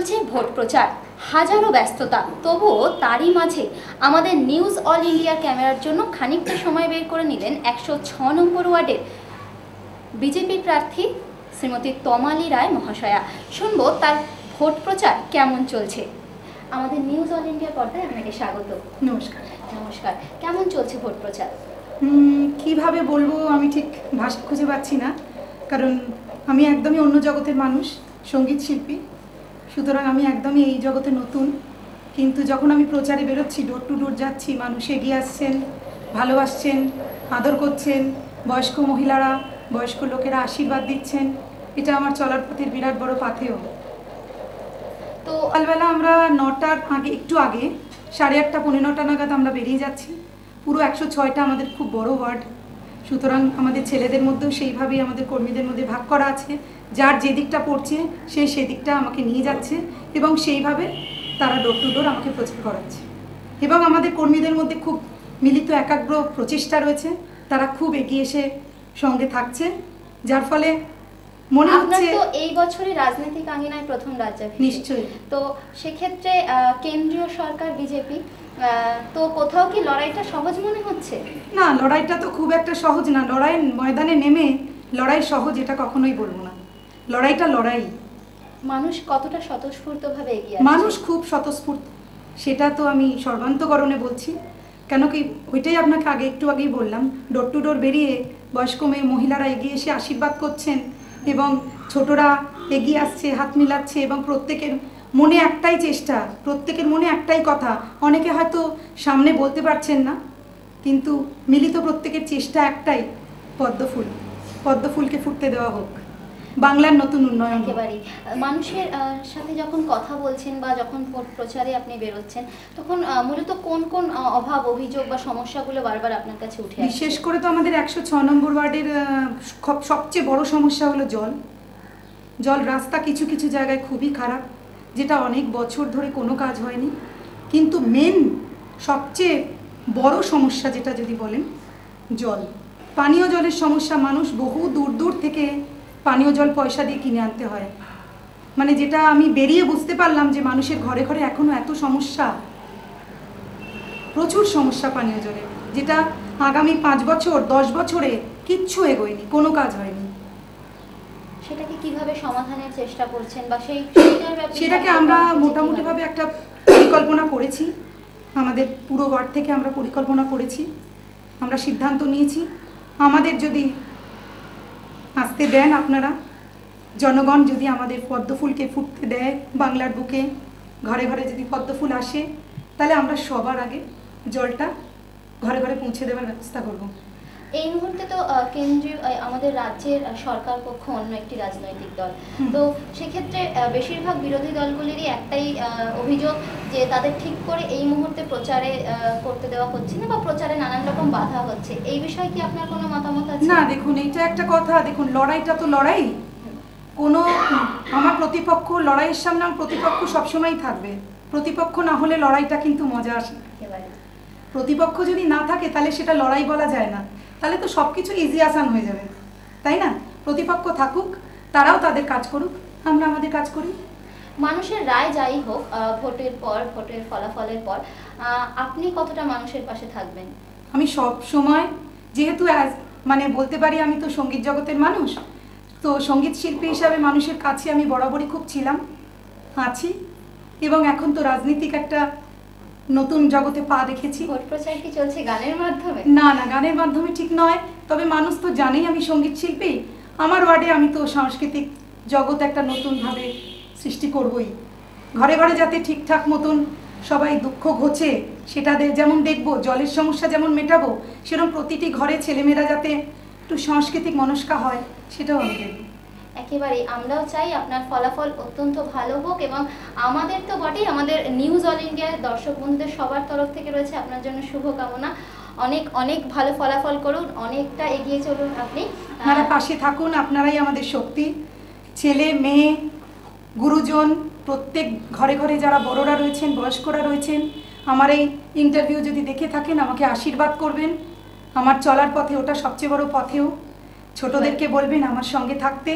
চলছে ভোট প্রচার, হাজারো ব্যস্ততা, তবুও তারই মাঝে আমাদের নিউজ অল ইন্ডিয়ার ক্যামেরার জন্য খানিকটা সময় বের করে নিলেন 106 নম্বর ওয়ার্ডের বিজেপি প্রার্থী শ্রীমতী তমালী রায় মহাশয়া। শুনবো তার ভোট প্রচার কেমন চলছে। আমাদের নিউজ অল ইন্ডিয়া পর্দায় আপনাকে স্বাগত। নমস্কার। নমস্কার। কেমন চলছে ভোট প্রচার? কিভাবে বলবো আমি ঠিক ভাষা খুঁজে পাচ্ছি না, কারণ আমি একদমই অন্য জগতের মানুষ, সঙ্গীত শিল্পী, সুতরাং আমি একদমই এই জগতে নতুন। কিন্তু যখন আমি প্রচারে বেরোচ্ছি, ডোর টু ডোর যাচ্ছি, মানুষ এগিয়ে আসছেন, ভালোবাসছেন, আদর করছেন, বয়স্ক মহিলারা, বয়স্ক লোকেরা আশীর্বাদ দিচ্ছেন, এটা আমার চলার পথের বিরাট বড় পাথেয়। তো সকালবেলা আমরা 9টার আগে, একটু আগে 8:30 পৌনে 9টা নাগাদ আমরা বেরিয়ে যাচ্ছি। পুরো 106টা আমাদের খুব বড় ওয়ার্ড, সুতরাং আমাদের ছেলেদের মধ্যেও সেইভাবেই আমাদের কর্মীদের মধ্যে ভাগ করা আছে। যার যে দিকটা পড়ছে সে সেদিকটা আমাকে নিয়ে যাচ্ছে এবং সেইভাবে তারা ডোর টু ডোর আমাকে প্রচার করাচ্ছে। এবং আমাদের কর্মীদের মধ্যে খুব মিলিত একাগ্র প্রচেষ্টা রয়েছে, তারা খুব এগিয়ে এসে সঙ্গে থাকছে, যার ফলে মনে হচ্ছে তো এই বছরই রাজনৈতিক আঙ্গিনায় প্রথম রাজ্যাভিষেক। নিশ্চয়ই। তো সেক্ষেত্রে কেন্দ্রীয় সরকার বিজেপি, তো কোথাও কি লড়াইটা সহজ মনে হচ্ছে? না, লড়াইটা তো খুব একটা সহজ না। লড়াইয়ের ময়দানে নেমে লড়াই সহজ এটা কখনোই বলবো না। লড়াইটা লড়াই। মানুষ কতটা স্বতঃস্ফূর্তভাবে এগিয়ে আসছে? মানুষ খুব স্বতঃস্ফূর্ত, সেটা তো আমি সর্বান্তকরণে বলছি। কেন কি, ওইটাই আপনাকে একটু আগেই বললাম। ডোর টু ডোর বেরিয়ে বয়স্ক মহিলারা এগিয়ে এসে আশীর্বাদ করছেন এবং ছোটরা এগিয়ে আসছে, হাত মিলাচ্ছে, এবং প্রত্যেকের মনে একটাই চেষ্টা, প্রত্যেকের মনে একটাই কথা। অনেকে হয়তো সামনে বলতে পারছেন না, কিন্তু মিলিত প্রত্যেকের চেষ্টা একটাই, পদ্মফুলকে ফুটতে দেওয়া হোক, বাংলার নতুন উন্নয়ন। একেবারেই। মানুষের সাথে যখন কথা বলছেন বা যখন ভোট প্রচারে আপনি বেরোচ্ছেন, তখন মূলত কোন কোন অভাব, অভিযোগ বা সমস্যাগুলো বারবার আপনার কাছে উঠে আসে? বিশেষ করে তো আমাদের 106 নম্বর ওয়ার্ডের সবচেয়ে বড় সমস্যা হলো জল। রাস্তা কিছু কিছু জায়গায় খুবই খারাপ, যেটা অনেক বছর ধরে কোনো কাজ হয়নি। কিন্তু মেন সবচেয়ে বড় সমস্যা যেটা যদি বলেন, জল, পানীয় জলের সমস্যা। মানুষ বহু দূর দূর থেকে পানীয় জল পয়সা দিয়ে কিনে আনতে হয়। মানে যেটা আমি বেরিয়ে বুঝতে পারলাম যে মানুষের ঘরে ঘরে এখনো এত সমস্যা, প্রচুর সমস্যা পানীয় জলের, যেটা আগামী 5 বছর 10 বছরে কিচ্ছু এগোয়নি, কোনো কাজ হয়নি। সেটাকে কিভাবে সমাধানের চেষ্টা করছেন বা সেটাকে আমরা মোটামুটিভাবে একটা পরিকল্পনা করেছি। আমাদের পুরো ওয়ার্ড থেকে আমরা পরিকল্পনা করেছি, আমরা সিদ্ধান্ত নিয়েছি, আমাদের যদি আসতে দেন আপনারা, জনগণ যদি আমাদের পদ্মফুলকে ফুটতে দেয়, বাংলার বুকে ঘরে ঘরে যদি পদ্মফুল আসে, তাহলে আমরা সবার আগে জলটা ঘরে ঘরে পৌঁছে দেওয়ার ব্যবস্থা করব। এই মুহূর্তে তো কেন্দ্রীয় আমাদের রাজ্যের সরকার পক্ষ অন্য একটি রাজনৈতিক দল, তো সেক্ষেত্রে বেশিরভাগ বিরোধী দলগুলিরই একটাই অভিযোগ যে তাদের ঠিক করে এই মুহূর্তে প্রচারে করতে দেওয়া হচ্ছে না বা প্রচারে নানান রকম বাধা হচ্ছে। এই বিষয়ে কি আপনার কোনো মতামত আছে? না, দেখুন, এইটা একটা কথা। দেখুন, লড়াইটা তো লড়াই, কোনো আমার প্রতিপক্ষ, লড়াইয়ের সামনে আমার প্রতিপক্ষ সবসময়ই থাকবে। প্রতিপক্ষ না হলে লড়াইটা কিন্তু মজা আসে। প্রতিপক্ষ যদি না থাকে তাহলে সেটা লড়াই বলা যায় না, তাহলে তো সব কিছু ইজি আসান হয়ে যাবে, তাই না? প্রতিপক্ষ থাকুক, তারাও তাদের কাজ করুক, আমরা আমাদের কাজ করি। মানুষের রায় যাই হোক, ভোটের পর, ভোটের ফলাফলের পর আপনি কতটা মানুষের পাশে থাকবেন? আমি সব সময়, যেহেতু মানে বলতে পারি আমি তো সঙ্গীত জগতের মানুষ, তো সঙ্গীত শিল্পী হিসাবে মানুষের কাছে আমি বরাবরই খুব ছিলাম, আছি, এবং এখন তো রাজনীতিক একটা নতুন জগতে পা রেখেছি। ভোট প্রচার কি চলছে গানের মাধ্যমে? না, গানের মাধ্যমে ঠিক নয়, তবে মানুষ তো জানেই আমি সঙ্গীত শিল্পী। আমার ওয়ার্ডে আমি তো সাংস্কৃতিক জগৎ একটা নতুনভাবে সৃষ্টি করবই। ঘরে ঘরে যাতে ঠিকঠাক মতন সবাই দুঃখ ঘোচে, সেটা যেমন দেখবো, জলের সমস্যা যেমন মেটাবো, সেরকম প্রতিটি ঘরে ছেলেমেয়েরা যাতে একটু সাংস্কৃতিক মনস্কা হয়, সেটাও আমি দেখবো। একেবারেই, আমরাও চাই আপনার ফলাফল অত্যন্ত ভালো হোক, এবং আমাদের তো বটেই, আমাদের নিউজ অল ইন্ডিয়ার দর্শক বন্ধুদের সবার তরফ থেকে রয়েছে আপনার জন্য শুভকামনা। অনেক অনেক ভালো ফলাফল করুন, অনেকটা এগিয়ে চলুন আপনি। আপনারা পাশে থাকুন, আপনারাই আমাদের শক্তি। ছেলে মেয়ে, গুরুজন, প্রত্যেক ঘরে ঘরে যারা বড়রা রয়েছেন, বয়স্করা রয়েছেন, আমার এই ইন্টারভিউ যদি দেখে থাকেন, আমাকে আশীর্বাদ করবেন। আমার চলার পথে ওটা সবচেয়ে বড় পথেও ছোটদেরকে বলবেন আমার সঙ্গে থাকতে।